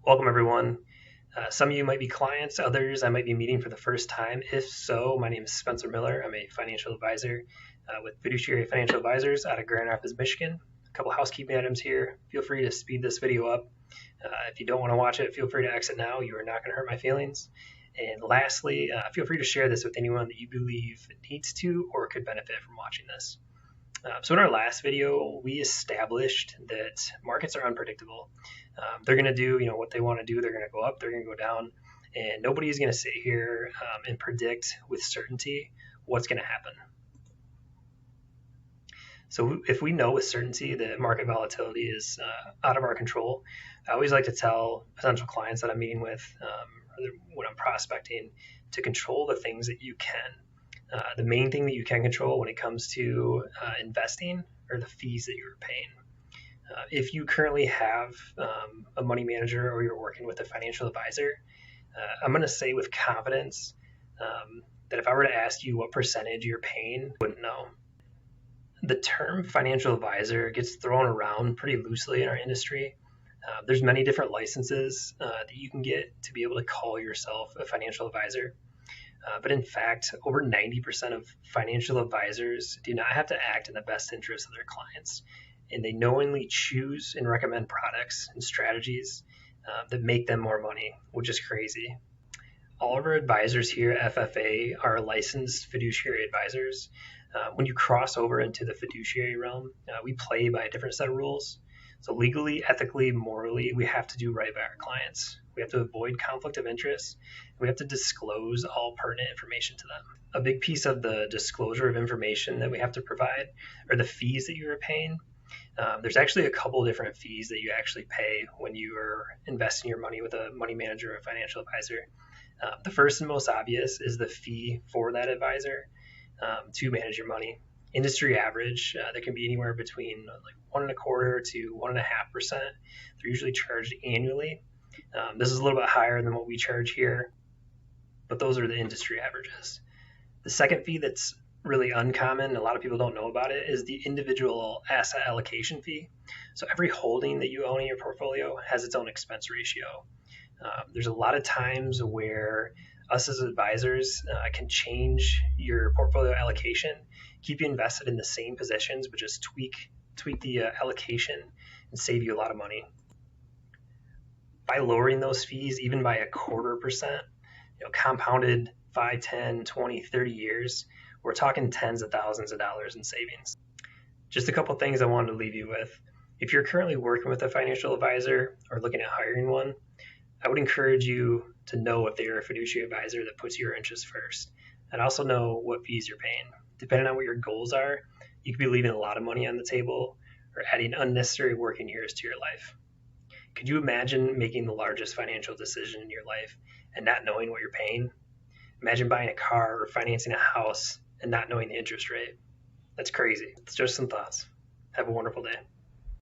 Welcome, everyone. Some of you might be clients, others I might be meeting for the first time. If so, my name is Spencer Miller. I'm a financial advisor with Fiduciary Financial Advisors out of Grand Rapids, Michigan. A couple housekeeping items here. Feel free to speed this video up. If you don't want to watch it, feel free to exit now. You are not going to hurt my feelings. And lastly, feel free to share this with anyone that you believe needs to or could benefit from watching this. So in our last video, we established that markets are unpredictable. They're going to do, what they want to do. They're going to go up, they're going to go down, and nobody is going to sit here and predict with certainty what's going to happen. So if we know with certainty that market volatility is out of our control, I always like to tell potential clients that I'm meeting with when I'm prospecting to control the things that you can. The main thing that you can control when it comes to investing are the fees that you're paying. If you currently have a money manager or you're working with a financial advisor, I'm going to say with confidence that if I were to ask you what percentage you're paying, you wouldn't know. The term financial advisor gets thrown around pretty loosely in our industry. There's many different licenses that you can get to be able to call yourself a financial advisor. But in fact, over 90% of financial advisors do not have to act in the best interest of their clients, and they knowingly choose and recommend products and strategies that make them more money, which is crazy. All of our advisors here at FFA are licensed fiduciary advisors. When you cross over into the fiduciary realm, we play by a different set of rules. So legally, ethically, morally, we have to do right by our clients. We have to avoid conflict of interest. We have to disclose all pertinent information to them. A big piece of the disclosure of information that we have to provide are the fees that you are paying. There's actually a couple different fees that you actually pay when you are investing your money with a money manager or a financial advisor. The first and most obvious is the fee for that advisor to manage your money. Industry average, that can be anywhere between like 1.25% to 1.5%. They're usually charged annually. This is a little bit higher than what we charge here, but those are the industry averages. The second fee that's really uncommon, a lot of people don't know about it, is the individual asset allocation fee. So every holding that you own in your portfolio has its own expense ratio. There's a lot of times where us as advisors can change your portfolio allocation, keep you invested in the same positions, but just tweak the allocation and save you a lot of money. By lowering those fees, even by 0.25%, compounded 5, 10, 20, 30 years, we're talking tens of thousands of dollars in savings. Just a couple things I wanted to leave you with. If you're currently working with a financial advisor or looking at hiring one, I would encourage you to know if they're a fiduciary advisor that puts your interests first, and also know what fees you're paying. Depending on what your goals are, you could be leaving a lot of money on the table or adding unnecessary working years to your life. Could you imagine making the largest financial decision in your life and not knowing what you're paying? Imagine buying a car or financing a house and not knowing the interest rate. That's crazy. It's just some thoughts. Have a wonderful day.